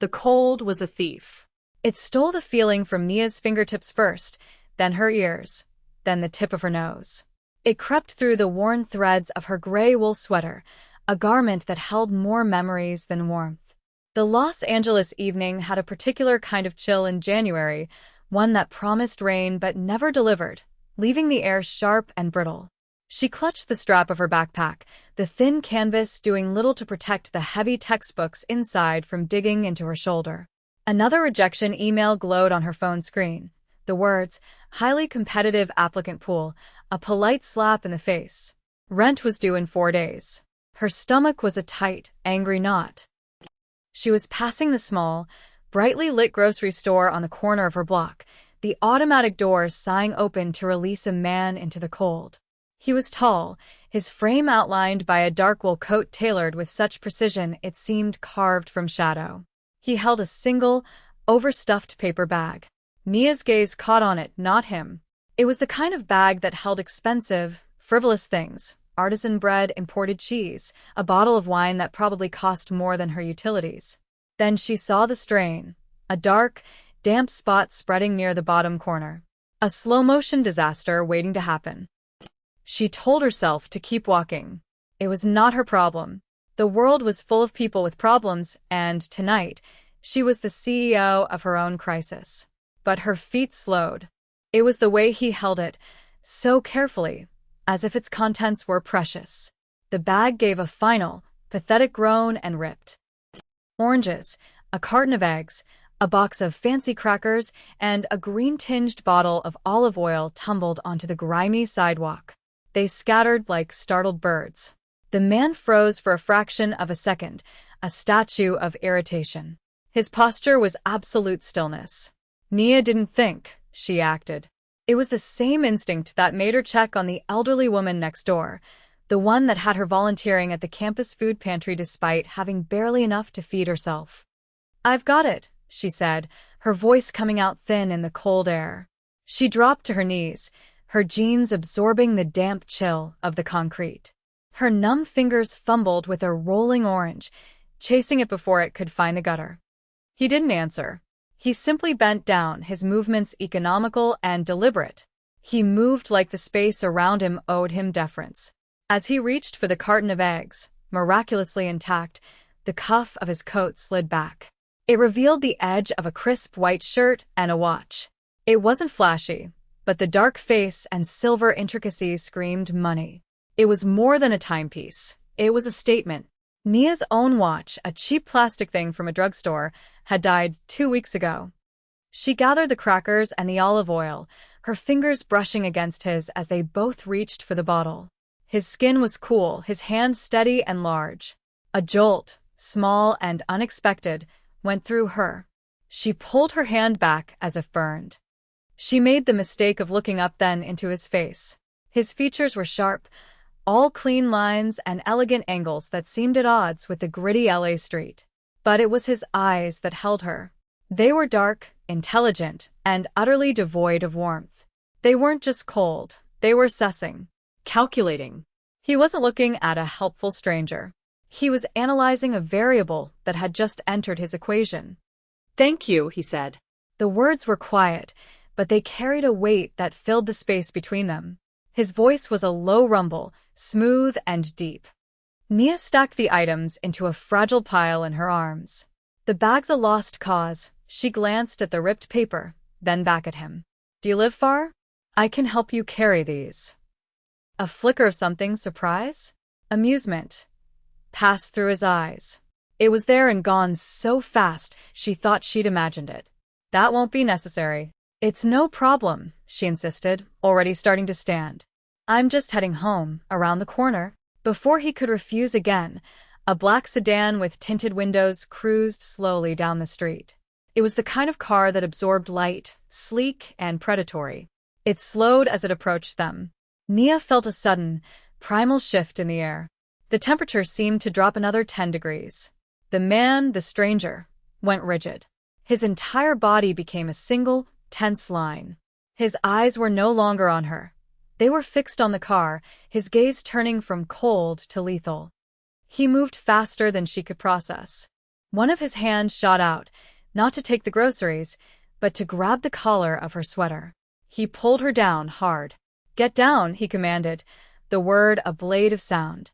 The cold was a thief. It stole the feeling from Mia's fingertips first, then her ears, then the tip of her nose. It crept through the worn threads of her gray wool sweater, a garment that held more memories than warmth. The Los Angeles evening had a particular kind of chill in January, one that promised rain but never delivered, leaving the air sharp and brittle. She clutched the strap of her backpack, the thin canvas doing little to protect the heavy textbooks inside from digging into her shoulder. Another rejection email glowed on her phone screen. The words, "Highly competitive applicant pool," a polite slap in the face. Rent was due in 4 days. Her stomach was a tight, angry knot. She was passing the small, brightly lit grocery store on the corner of her block, the automatic doors sighing open to release a man into the cold. He was tall, his frame outlined by a dark wool coat tailored with such precision it seemed carved from shadow. He held a single, overstuffed paper bag. Mia's gaze caught on it, not him. It was the kind of bag that held expensive, frivolous things: artisan bread, imported cheese, a bottle of wine that probably cost more than her utilities. Then she saw the strain, a dark, damp spot spreading near the bottom corner. A slow-motion disaster waiting to happen. She told herself to keep walking. It was not her problem. The world was full of people with problems, and tonight, she was the CEO of her own crisis. But her feet slowed. It was the way he held it, so carefully, as if its contents were precious. The bag gave a final, pathetic groan and ripped. Oranges, a carton of eggs, a box of fancy crackers, and a green-tinged bottle of olive oil tumbled onto the grimy sidewalk. They scattered like startled birds. The man froze for a fraction of a second, a statue of irritation. His posture was absolute stillness. Mia didn't think, she acted. It was the same instinct that made her check on the elderly woman next door, the one that had her volunteering at the campus food pantry despite having barely enough to feed herself. "I've got it," she said, her voice coming out thin in the cold air. She dropped to her knees, her jeans absorbing the damp chill of the concrete. Her numb fingers fumbled with a rolling orange, chasing it before it could find the gutter. He didn't answer. He simply bent down, his movements economical and deliberate. He moved like the space around him owed him deference. As he reached for the carton of eggs, miraculously intact, the cuff of his coat slid back. It revealed the edge of a crisp white shirt and a watch. It wasn't flashy, but the dark face and silver intricacies screamed money. It was more than a timepiece. It was a statement. Mia's own watch, a cheap plastic thing from a drugstore, had died 2 weeks ago. She gathered the crackers and the olive oil, her fingers brushing against his as they both reached for the bottle. His skin was cool, his hand steady and large. A jolt, small and unexpected, went through her. She pulled her hand back as if burned. She made the mistake of looking up then into his face. His features were sharp, all clean lines and elegant angles that seemed at odds with the gritty LA street. But it was his eyes that held her. They were dark, intelligent, and utterly devoid of warmth. They weren't just cold, they were assessing, calculating. He wasn't looking at a helpful stranger. He was analyzing a variable that had just entered his equation. "Thank you," he said. The words were quiet, but they carried a weight that filled the space between them. His voice was a low rumble, smooth and deep. Mia stacked the items into a fragile pile in her arms. "The bag's a lost cause." She glanced at the ripped paper, then back at him. "Do you live far? I can help you carry these." A flicker of something, surprise? Amusement, passed through his eyes. It was there and gone so fast she thought she'd imagined it. "That won't be necessary." "It's no problem," she insisted, already starting to stand. "I'm just heading home, around the corner." Before he could refuse again, a black sedan with tinted windows cruised slowly down the street. It was the kind of car that absorbed light, sleek and predatory. It slowed as it approached them. Mia felt a sudden, primal shift in the air. The temperature seemed to drop another 10 degrees. The man, the stranger, went rigid. His entire body became a single, tense line. His eyes were no longer on her. They were fixed on the car, his gaze turning from cold to lethal. He moved faster than she could process. One of his hands shot out, not to take the groceries, but to grab the collar of her sweater. He pulled her down hard. "Get down," he commanded, the word a blade of sound.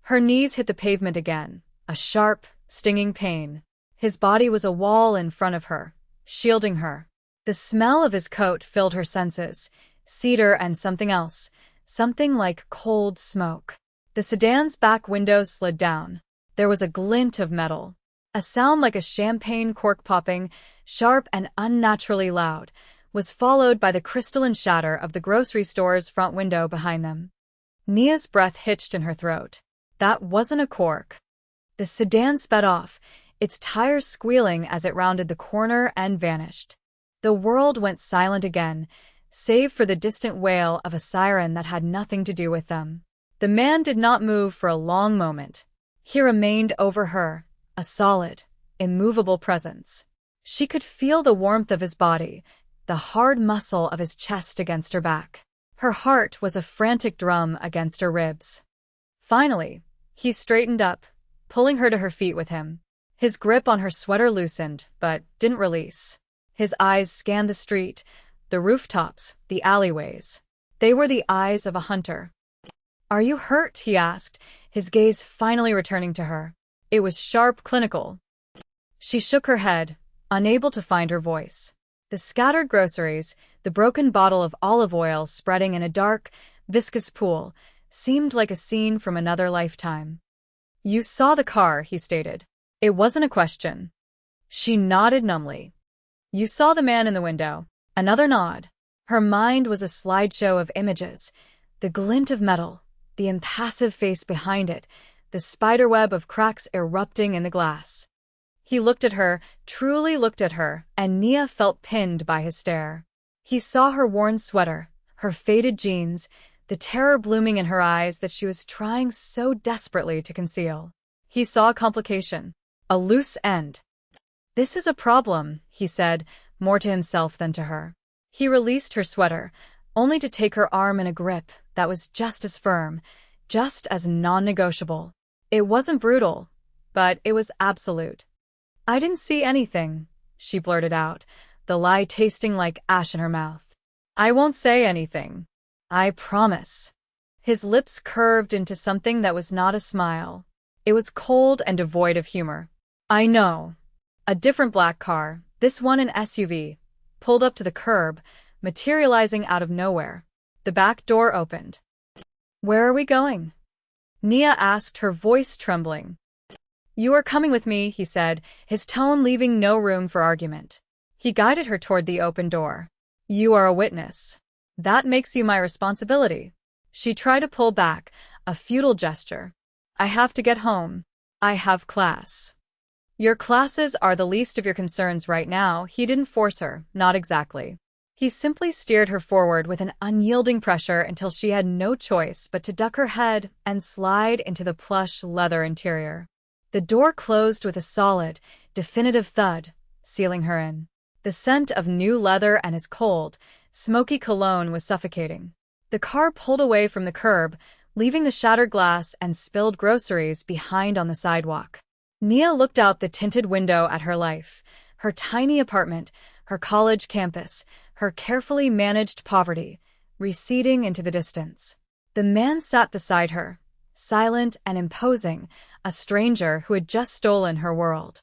Her knees hit the pavement again, a sharp, stinging pain. His body was a wall in front of her, shielding her. The smell of his coat filled her senses, cedar and something else, something like cold smoke. The sedan's back window slid down. There was a glint of metal. A sound like a champagne cork popping, sharp and unnaturally loud, was followed by the crystalline shatter of the grocery store's front window behind them. Nia's breath hitched in her throat. That wasn't a cork. The sedan sped off, its tires squealing as it rounded the corner and vanished. The world went silent again, save for the distant wail of a siren that had nothing to do with them. The man did not move for a long moment. He remained over her, a solid, immovable presence. She could feel the warmth of his body, the hard muscle of his chest against her back. Her heart was a frantic drum against her ribs. Finally, he straightened up, pulling her to her feet with him. His grip on her sweater loosened, but didn't release. His eyes scanned the street, the rooftops, the alleyways. They were the eyes of a hunter. "Are you hurt?" he asked, his gaze finally returning to her. It was sharp, clinical. She shook her head, unable to find her voice. The scattered groceries, the broken bottle of olive oil spreading in a dark, viscous pool, seemed like a scene from another lifetime. "You saw the car," he stated. It wasn't a question. She nodded numbly. "You saw the man in the window." Another nod. Her mind was a slideshow of images, the glint of metal, the impassive face behind it, the spiderweb of cracks erupting in the glass. He looked at her, truly looked at her, and Nia felt pinned by his stare. He saw her worn sweater, her faded jeans, the terror blooming in her eyes that she was trying so desperately to conceal. He saw a complication, a loose end. "This is a problem," he said, more to himself than to her. He released her sweater, only to take her arm in a grip that was just as firm, just as non-negotiable. It wasn't brutal, but it was absolute. "I didn't see anything," she blurted out, the lie tasting like ash in her mouth. "I won't say anything. I promise." His lips curved into something that was not a smile. It was cold and devoid of humor. "I know." A different black car, this one an SUV, pulled up to the curb, materializing out of nowhere. The back door opened. "Where are we going?" Nia asked, her voice trembling. "You are coming with me," he said, his tone leaving no room for argument. He guided her toward the open door. "You are a witness. That makes you my responsibility." She tried to pull back, a futile gesture. "I have to get home. I have class." "Your classes are the least of your concerns right now," he didn't force her, not exactly. He simply steered her forward with an unyielding pressure until she had no choice but to duck her head and slide into the plush leather interior. The door closed with a solid, definitive thud, sealing her in. The scent of new leather and his cold, smoky cologne was suffocating. The car pulled away from the curb, leaving the shattered glass and spilled groceries behind on the sidewalk. Nia looked out the tinted window at her life, her tiny apartment, her college campus, her carefully managed poverty, receding into the distance. The man sat beside her, silent and imposing, a stranger who had just stolen her world.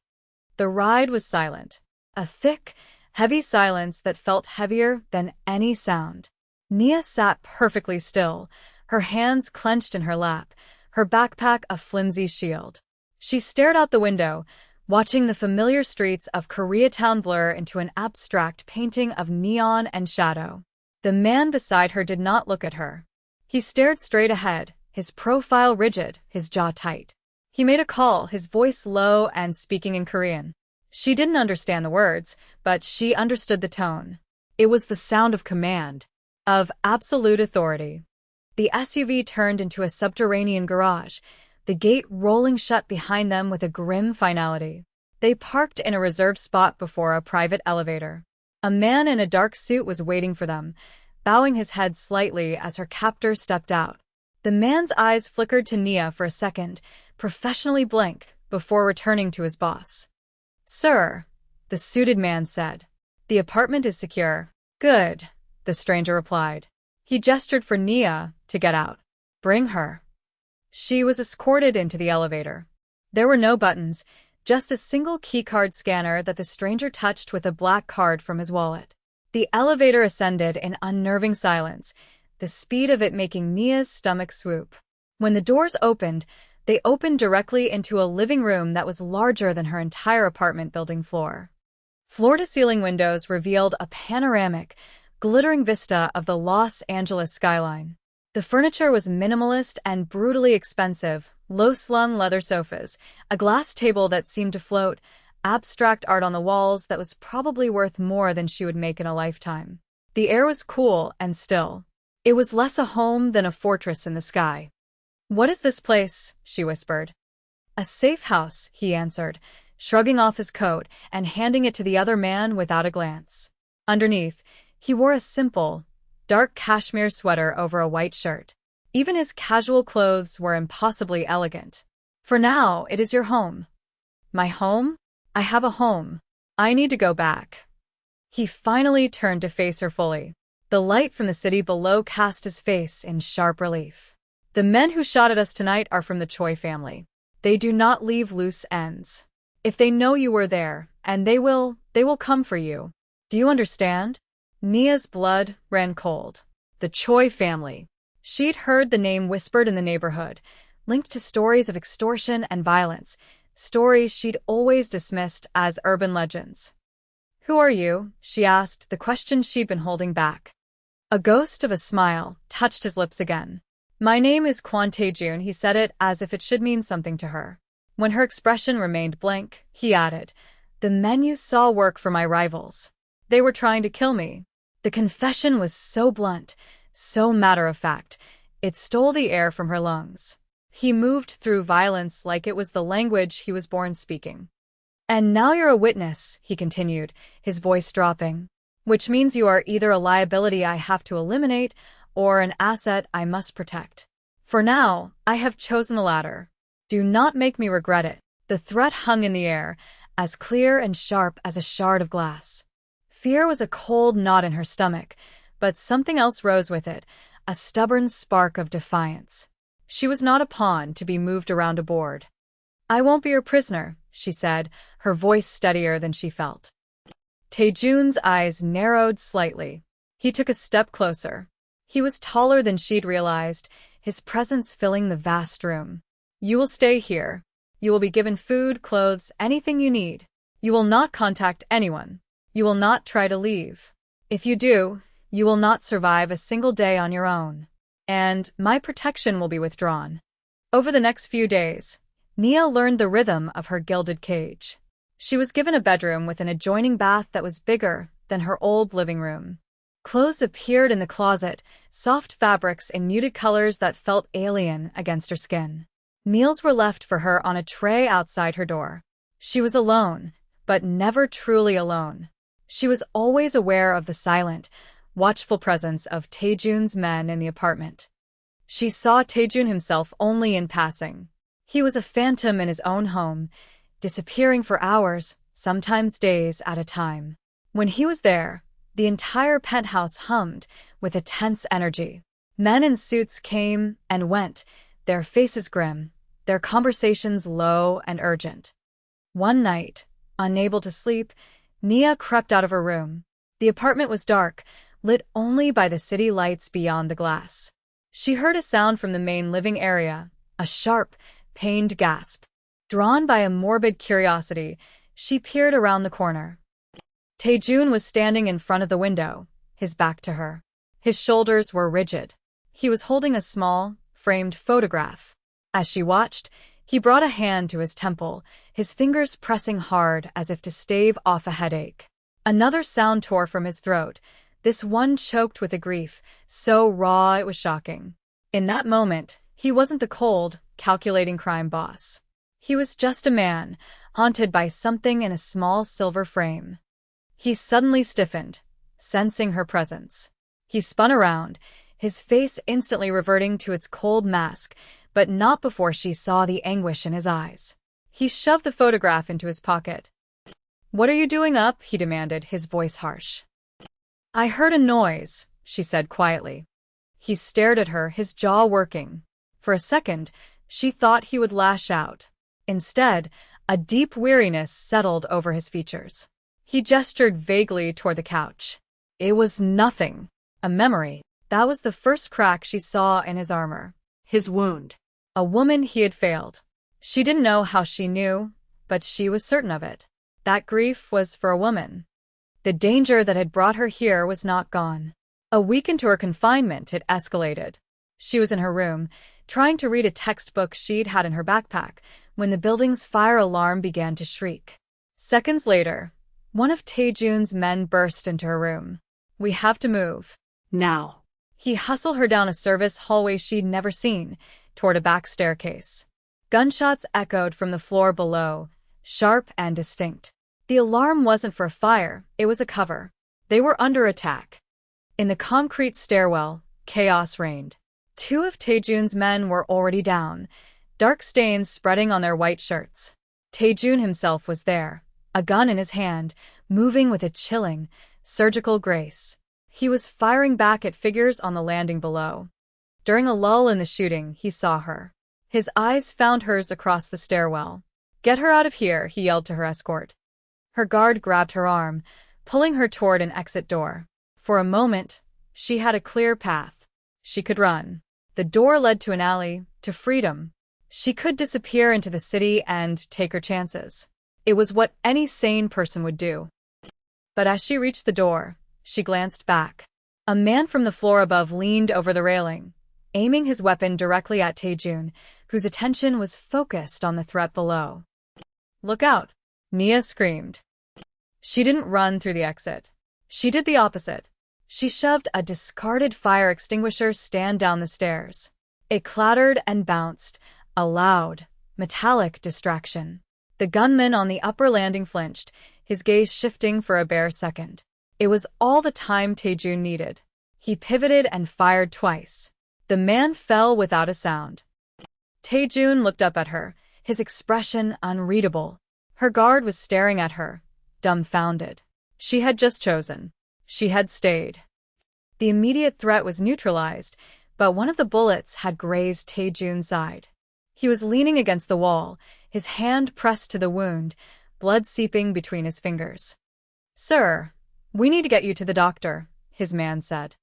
The ride was silent, a thick, heavy silence that felt heavier than any sound. Nia sat perfectly still, her hands clenched in her lap, her backpack a flimsy shield. She stared out the window, watching the familiar streets of Koreatown blur into an abstract painting of neon and shadow. The man beside her did not look at her. He stared straight ahead, his profile rigid, his jaw tight. He made a call, his voice low and speaking in Korean. She didn't understand the words, but she understood the tone. It was the sound of command, of absolute authority. The SUV turned into a subterranean garage, the gate rolling shut behind them with a grim finality. They parked in a reserved spot before a private elevator. A man in a dark suit was waiting for them, bowing his head slightly as her captor stepped out. The man's eyes flickered to Nia for a second, professionally blank, before returning to his boss. "Sir," the suited man said. "The apartment is secure." "Good," the stranger replied. He gestured for Nia to get out. "Bring her." She was escorted into the elevator. There were no buttons, just a single keycard scanner that the stranger touched with a black card from his wallet. The elevator ascended in unnerving silence, the speed of it making Nia's stomach swoop. When the doors opened, they opened directly into a living room that was larger than her entire apartment building floor. Floor-to-ceiling windows revealed a panoramic, glittering vista of the Los Angeles skyline. The furniture was minimalist and brutally expensive, low-slung leather sofas, a glass table that seemed to float, abstract art on the walls that was probably worth more than she would make in a lifetime. The air was cool and still. It was less a home than a fortress in the sky. "What is this place?" she whispered. "A safe house," he answered, shrugging off his coat and handing it to the other man without a glance. Underneath, he wore a simple, dark cashmere sweater over a white shirt. Even his casual clothes were impossibly elegant. "For now, it is your home." "My home? I have a home. I need to go back." He finally turned to face her fully. The light from the city below cast his face in sharp relief. "The men who shot at us tonight are from the Choi family. They do not leave loose ends. If they know you were there, and they will come for you. Do you understand?" Nia's blood ran cold. The Choi family. She'd heard the name whispered in the neighborhood, linked to stories of extortion and violence, stories she'd always dismissed as urban legends. "Who are you?" she asked, the question she'd been holding back. A ghost of a smile touched his lips again. "My name is Kwon Tae-jun," he said it as if it should mean something to her. When her expression remained blank, he added, "The men you saw work for my rivals. They were trying to kill me." The confession was so blunt, so matter-of-fact, it stole the air from her lungs. He moved through violence like it was the language he was born speaking. "And now you're a witness," he continued, his voice dropping. "Which means you are either a liability I have to eliminate or an asset I must protect. For now, I have chosen the latter. Do not make me regret it." The threat hung in the air, as clear and sharp as a shard of glass. Fear was a cold knot in her stomach, but something else rose with it, a stubborn spark of defiance. She was not a pawn to be moved around a board. "I won't be your prisoner," she said, her voice steadier than she felt. Tae-jun's eyes narrowed slightly. He took a step closer. He was taller than she'd realized, his presence filling the vast room. "You will stay here. You will be given food, clothes, anything you need. You will not contact anyone. You will not try to leave. If you do, you will not survive a single day on your own. And my protection will be withdrawn." Over the next few days, Nia learned the rhythm of her gilded cage. She was given a bedroom with an adjoining bath that was bigger than her old living room. Clothes appeared in the closet, soft fabrics in muted colors that felt alien against her skin. Meals were left for her on a tray outside her door. She was alone, but never truly alone. She was always aware of the silent, watchful presence of Tae-jun's men in the apartment. She saw Tae-jun himself only in passing. He was a phantom in his own home, disappearing for hours, sometimes days at a time. When he was there, the entire penthouse hummed with a tense energy. Men in suits came and went, their faces grim, their conversations low and urgent. One night, unable to sleep, Nia crept out of her room. The apartment was dark, lit only by the city lights beyond the glass. She heard a sound from the main living area, a sharp, pained gasp. Drawn by a morbid curiosity, she peered around the corner. Tae-jun was standing in front of the window, his back to her. His shoulders were rigid. He was holding a small, framed photograph. As she watched, he brought a hand to his temple, his fingers pressing hard as if to stave off a headache. Another sound tore from his throat, this one choked with a grief, so raw it was shocking. In that moment, he wasn't the cold, calculating crime boss. He was just a man, haunted by something in a small silver frame. He suddenly stiffened, sensing her presence. He spun around, his face instantly reverting to its cold mask, but not before she saw the anguish in his eyes. He shoved the photograph into his pocket. "What are you doing up?" he demanded, his voice harsh. "I heard a noise," she said quietly. He stared at her, his jaw working. For a second, she thought he would lash out. Instead, a deep weariness settled over his features. He gestured vaguely toward the couch. It was nothing. A memory. That was the first crack she saw in his armor. His wound. A woman he had failed. She didn't know how she knew, but she was certain of it. That grief was for a woman. The danger that had brought her here was not gone. A week into her confinement, it escalated. She was in her room, trying to read a textbook she'd had in her backpack, when the building's fire alarm began to shriek. Seconds later, one of Taejun's men burst into her room. "We have to move." Now. He hustled her down a service hallway she'd never seen, toward a back staircase. Gunshots echoed from the floor below, sharp and distinct. The alarm wasn't for a fire, it was a cover. They were under attack. In the concrete stairwell, chaos reigned. Two of Taejun's men were already down, dark stains spreading on their white shirts. Taejun himself was there, a gun in his hand, moving with a chilling, surgical grace. He was firing back at figures on the landing below. During a lull in the shooting, he saw her. His eyes found hers across the stairwell. "Get her out of here," he yelled to her escort. Her guard grabbed her arm, pulling her toward an exit door. For a moment, she had a clear path. She could run. The door led to an alley, to freedom. She could disappear into the city and take her chances. It was what any sane person would do. But as she reached the door, she glanced back. A man from the floor above leaned over the railing, aiming his weapon directly at Taejun, whose attention was focused on the threat below. "Look out!" Nia screamed. She didn't run through the exit. She did the opposite. She shoved a discarded fire extinguisher stand down the stairs. It clattered and bounced, a loud, metallic distraction. The gunman on the upper landing flinched, his gaze shifting for a bare second. It was all the time Taejun needed. He pivoted and fired twice. The man fell without a sound. Taejun looked up at her, his expression unreadable. Her guard was staring at her, dumbfounded. She had just chosen. She had stayed. The immediate threat was neutralized, but one of the bullets had grazed Taejun's side. He was leaning against the wall, his hand pressed to the wound, blood seeping between his fingers. "Sir, we need to get you to the doctor," his man said.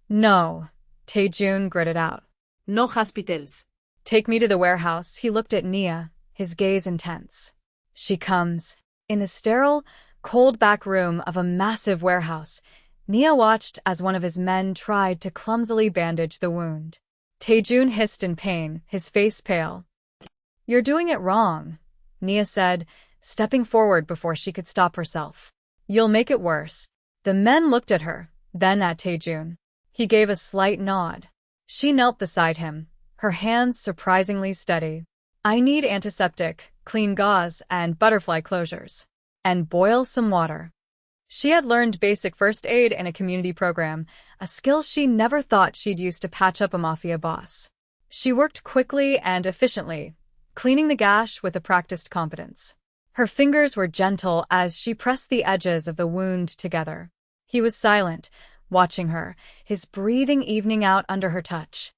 "No," Taejun gritted out. "No hospitals." "Take me to the warehouse." He looked at Nia, his gaze intense. "She comes." In the sterile, cold back room of a massive warehouse, Nia watched as one of his men tried to clumsily bandage the wound. Taejun hissed in pain, his face pale. "You're doing it wrong," Nia said, stepping forward before she could stop herself. "You'll make it worse." The men looked at her, then at Taejun. He gave a slight nod. She knelt beside him, her hands surprisingly steady. "I need antiseptic, clean gauze, and butterfly closures. And boil some water." She had learned basic first aid in a community program, a skill she never thought she'd use to patch up a mafia boss. She worked quickly and efficiently, cleaning the gash with a practiced competence. Her fingers were gentle as she pressed the edges of the wound together. He was silent, watching her, his breathing evening out under her touch.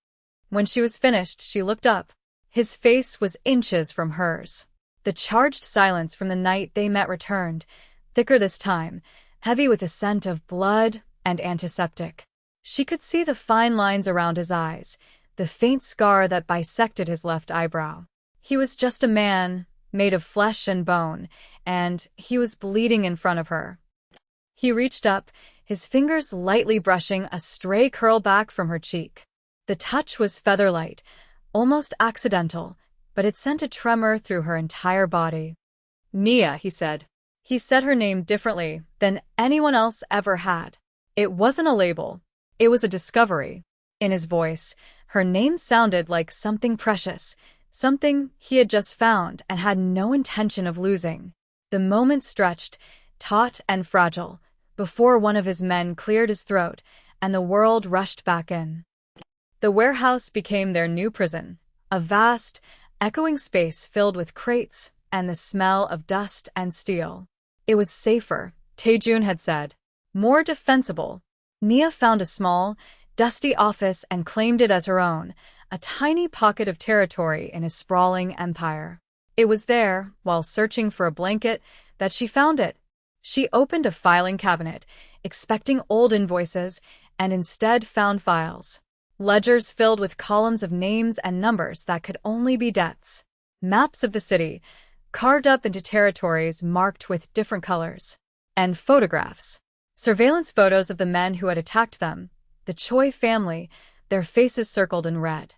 When she was finished, she looked up. His face was inches from hers. The charged silence from the night they met returned, thicker this time, heavy with the scent of blood and antiseptic. She could see the fine lines around his eyes, the faint scar that bisected his left eyebrow. He was just a man, made of flesh and bone, and he was bleeding in front of her. He reached up, his fingers lightly brushing a stray curl back from her cheek. The touch was feather-light, almost accidental, but it sent a tremor through her entire body. "Nia," he said. He said her name differently than anyone else ever had. It wasn't a label. It was a discovery. In his voice, her name sounded like something precious, something he had just found and had no intention of losing. The moment stretched, taut and fragile, before one of his men cleared his throat and the world rushed back in. The warehouse became their new prison, a vast, echoing space filled with crates and the smell of dust and steel. It was safer, Taejun had said. More defensible. Nia found a small, dusty office and claimed it as her own, a tiny pocket of territory in his sprawling empire. It was there, while searching for a blanket, that she found it. She opened a filing cabinet, expecting old invoices, and instead found files. Ledgers filled with columns of names and numbers that could only be debts. Maps of the city, carved up into territories marked with different colors. And photographs. Surveillance photos of the men who had attacked them, the Choi family, their faces circled in red.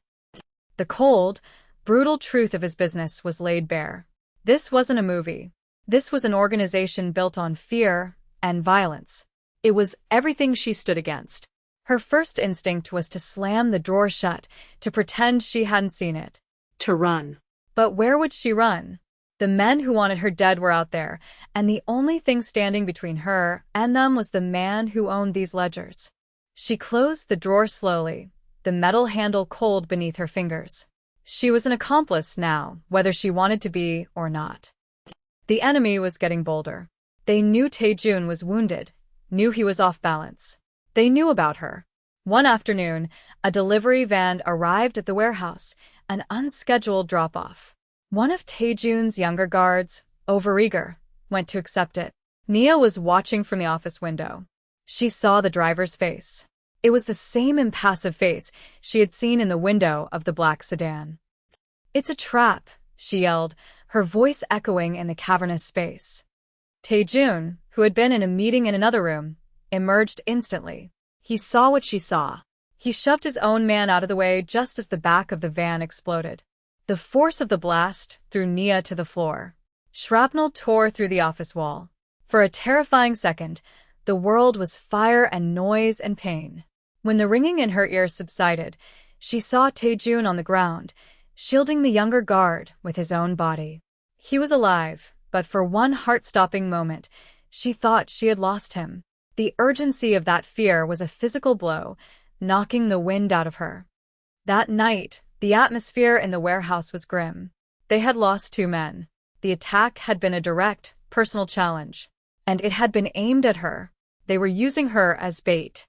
The cold, brutal truth of his business was laid bare. This wasn't a movie. This was an organization built on fear and violence. It was everything she stood against. Her first instinct was to slam the drawer shut, to pretend she hadn't seen it. To run. But where would she run? The men who wanted her dead were out there, and the only thing standing between her and them was the man who owned these ledgers. She closed the drawer slowly, the metal handle cold beneath her fingers. She was an accomplice now, whether she wanted to be or not. The enemy was getting bolder. They knew Taejun was wounded, knew he was off balance. They knew about her. One afternoon, a delivery van arrived at the warehouse, an unscheduled drop-off. One of Taejun's younger guards, overeager, went to accept it. Nia was watching from the office window. She saw the driver's face. It was the same impassive face she had seen in the window of the black sedan. "It's a trap," she yelled, her voice echoing in the cavernous space. Taejun, who had been in a meeting in another room, emerged instantly. He saw what she saw. He shoved his own man out of the way just as the back of the van exploded. The force of the blast threw Nia to the floor. Shrapnel tore through the office wall. For a terrifying second, the world was fire and noise and pain. When the ringing in her ears subsided, she saw Taejun on the ground, shielding the younger guard with his own body. He was alive, but for one heart-stopping moment, she thought she had lost him. The urgency of that fear was a physical blow, knocking the wind out of her. That night, the atmosphere in the warehouse was grim. They had lost 2 men. The attack had been a direct, personal challenge. And it had been aimed at her. They were using her as bait.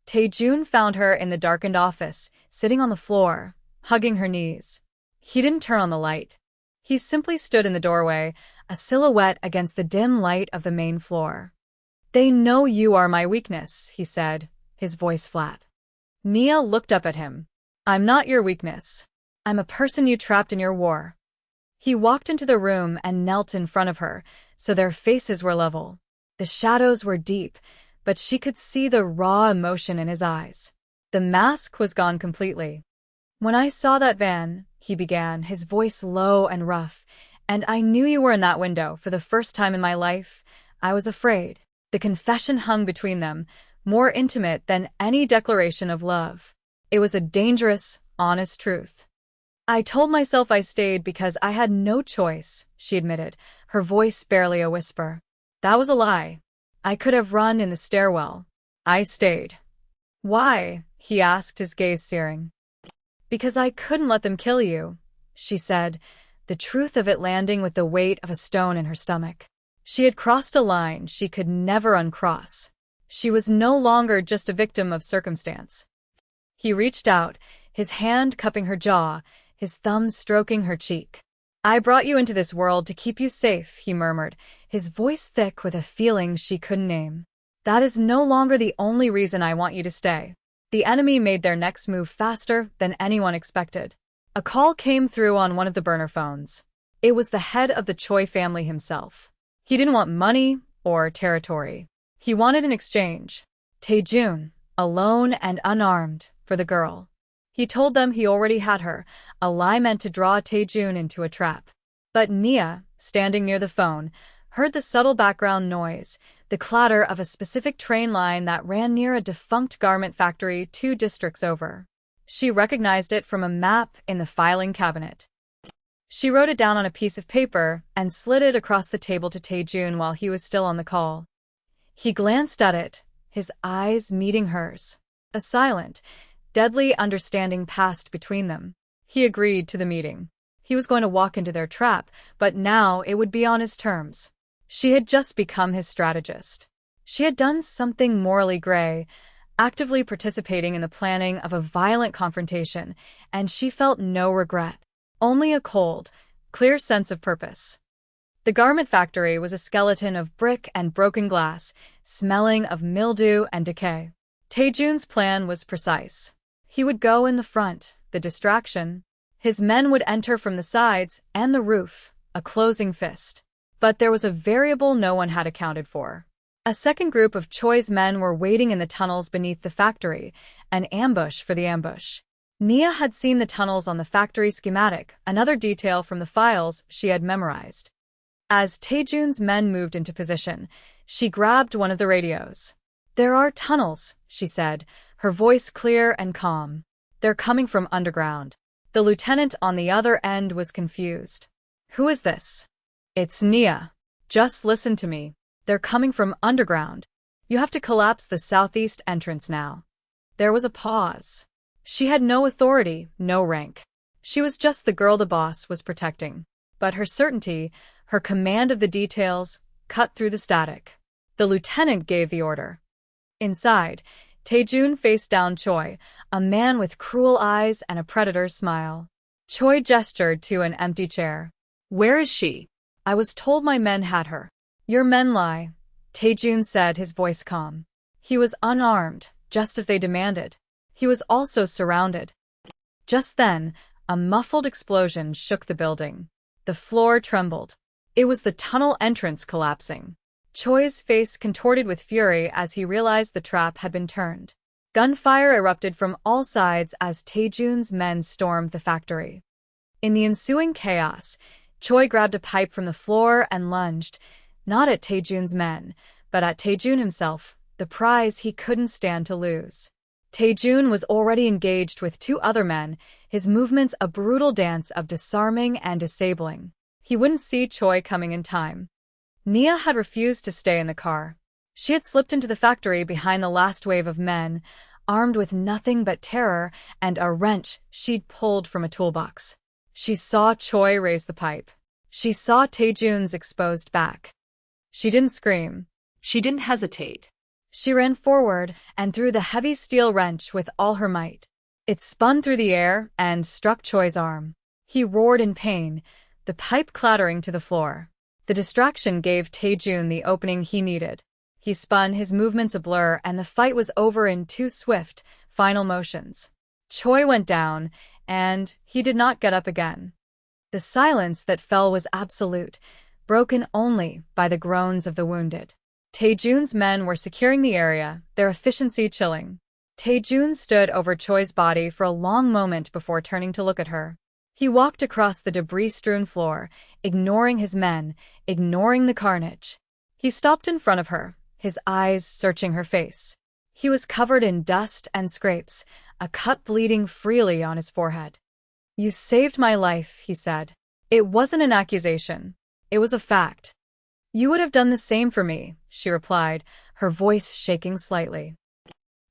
Taejun found her in the darkened office, sitting on the floor, hugging her knees. He didn't turn on the light. He simply stood in the doorway, a silhouette against the dim light of the main floor. "They know you are my weakness," he said, his voice flat. Nia looked up at him. "I'm not your weakness. I'm a person you trapped in your war." He walked into the room and knelt in front of her, so their faces were level. The shadows were deep, but she could see the raw emotion in his eyes. The mask was gone completely. "When I saw that van," he began, his voice low and rough, "and I knew you were in that window for the first time in my life, I was afraid." The confession hung between them, more intimate than any declaration of love. It was a dangerous, honest truth. "I told myself I stayed because I had no choice," she admitted, her voice barely a whisper. "That was a lie. I could have run in the stairwell. I stayed." "Why?" he asked, his gaze searing. "Because I couldn't let them kill you," she said, the truth of it landing with the weight of a stone in her stomach. She had crossed a line she could never uncross. She was no longer just a victim of circumstance. He reached out, his hand cupping her jaw, his thumb stroking her cheek. "I brought you into this world to keep you safe," he murmured, his voice thick with a feeling she couldn't name. "That is no longer the only reason I want you to stay." The enemy made their next move faster than anyone expected. A call came through on one of the burner phones. It was the head of the Choi family himself. He didn't want money or territory. He wanted an exchange. Taejun, alone and unarmed, for the girl. He told them he already had her, a lie meant to draw Taejun into a trap. But Nia, standing near the phone, heard the subtle background noise, the clatter of a specific train line that ran near a defunct garment factory 2 districts over. She recognized it from a map in the filing cabinet. She wrote it down on a piece of paper and slid it across the table to Taejun while he was still on the call. He glanced at it, his eyes meeting hers. A silent, deadly understanding passed between them. He agreed to the meeting. He was going to walk into their trap, but now it would be on his terms. She had just become his strategist. She had done something morally gray, actively participating in the planning of a violent confrontation, and she felt no regret, only a cold, clear sense of purpose. The garment factory was a skeleton of brick and broken glass, smelling of mildew and decay. Taejun's plan was precise. He would go in the front, the distraction. His men would enter from the sides and the roof, a closing fist. But there was a variable no one had accounted for. A second group of Choi's men were waiting in the tunnels beneath the factory, an ambush for the ambush. Nia had seen the tunnels on the factory schematic, another detail from the files she had memorized. As Taejun's men moved into position, she grabbed one of the radios. "There are tunnels," she said, her voice clear and calm. "They're coming from underground." The lieutenant on the other end was confused. "Who is this?" "It's Nia. Just listen to me. They're coming from underground. You have to collapse the southeast entrance now." There was a pause. She had no authority, no rank. She was just the girl the boss was protecting. But her certainty, her command of the details, cut through the static. The lieutenant gave the order. Inside, Taejun faced down Choi, a man with cruel eyes and a predator's smile. Choi gestured to an empty chair. Where is she? "I was told my men had her." "Your men lie," Taejun said, his voice calm. He was unarmed, just as they demanded. He was also surrounded. Just then, a muffled explosion shook the building. The floor trembled. It was the tunnel entrance collapsing. Choi's face contorted with fury as he realized the trap had been turned. Gunfire erupted from all sides as Taejun's men stormed the factory. In the ensuing chaos, Choi grabbed a pipe from the floor and lunged, not at Taejun's men, but at Taejun himself, the prize he couldn't stand to lose. Taejun was already engaged with two other men, his movements a brutal dance of disarming and disabling. He wouldn't see Choi coming in time. Nia had refused to stay in the car. She had slipped into the factory behind the last wave of men, armed with nothing but terror and a wrench she'd pulled from a toolbox. She saw Choi raise the pipe. She saw Taejun's exposed back. She didn't scream. She didn't hesitate. She ran forward and threw the heavy steel wrench with all her might. It spun through the air and struck Choi's arm. He roared in pain, the pipe clattering to the floor. The distraction gave Taejun the opening he needed. He spun, his movements a blur, and the fight was over in two swift, final motions. Choi went down, and he did not get up again. The silence that fell was absolute, broken only by the groans of the wounded. Taejun's men were securing the area, their efficiency chilling. Taejun stood over Choi's body for a long moment before turning to look at her. He walked across the debris-strewn floor, ignoring his men, ignoring the carnage. He stopped in front of her, his eyes searching her face. He was covered in dust and scrapes, a cut bleeding freely on his forehead. "You saved my life," he said. "It wasn't an accusation. It was a fact." "You would have done the same for me," she replied, her voice shaking slightly.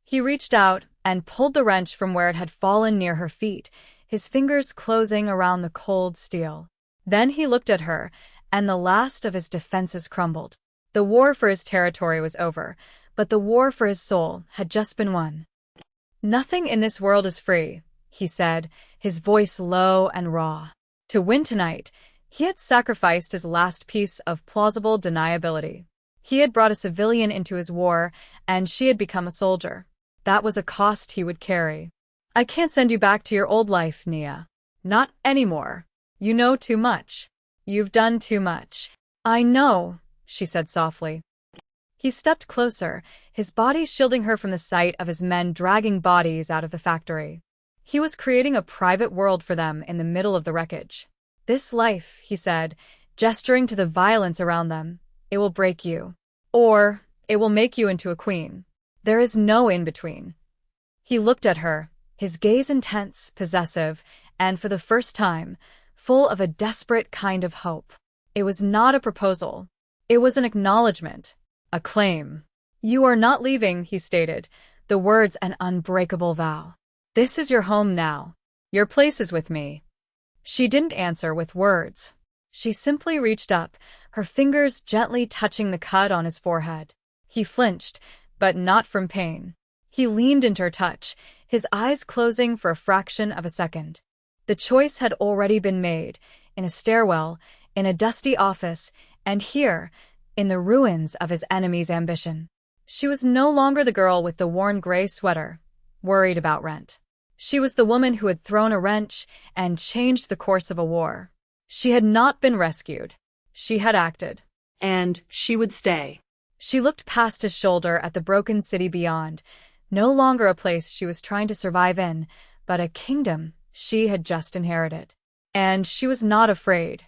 He reached out and pulled the wrench from where it had fallen near her feet, his fingers closing around the cold steel. Then he looked at her, and the last of his defenses crumbled. The war for his territory was over, but the war for his soul had just been won. "Nothing in this world is free," he said, his voice low and raw. To win tonight, he had sacrificed his last piece of plausible deniability. He had brought a civilian into his war, and she had become a soldier. That was a cost he would carry. "I can't send you back to your old life, Nia. Not anymore. You know too much. You've done too much." "I know," she said softly. He stepped closer, his body shielding her from the sight of his men dragging bodies out of the factory. He was creating a private world for them in the middle of the wreckage. "This life," he said, gesturing to the violence around them, "it will break you. Or it will make you into a queen. There is no in-between." He looked at her, his gaze intense, possessive, and for the first time, full of a desperate kind of hope. It was not a proposal. It was an acknowledgement, a claim. "You are not leaving," he stated, the words an unbreakable vow. "This is your home now. Your place is with me." She didn't answer with words. She simply reached up, her fingers gently touching the cut on his forehead. He flinched, but not from pain. He leaned into her touch, his eyes closing for a fraction of a second. The choice had already been made, in a stairwell, in a dusty office, and here, in the ruins of his enemy's ambition. She was no longer the girl with the worn gray sweater, worried about rent. She was the woman who had thrown a wrench and changed the course of a war. She had not been rescued. She had acted. And she would stay. She looked past his shoulder at the broken city beyond, no longer a place she was trying to survive in, but a kingdom she had just inherited. And she was not afraid.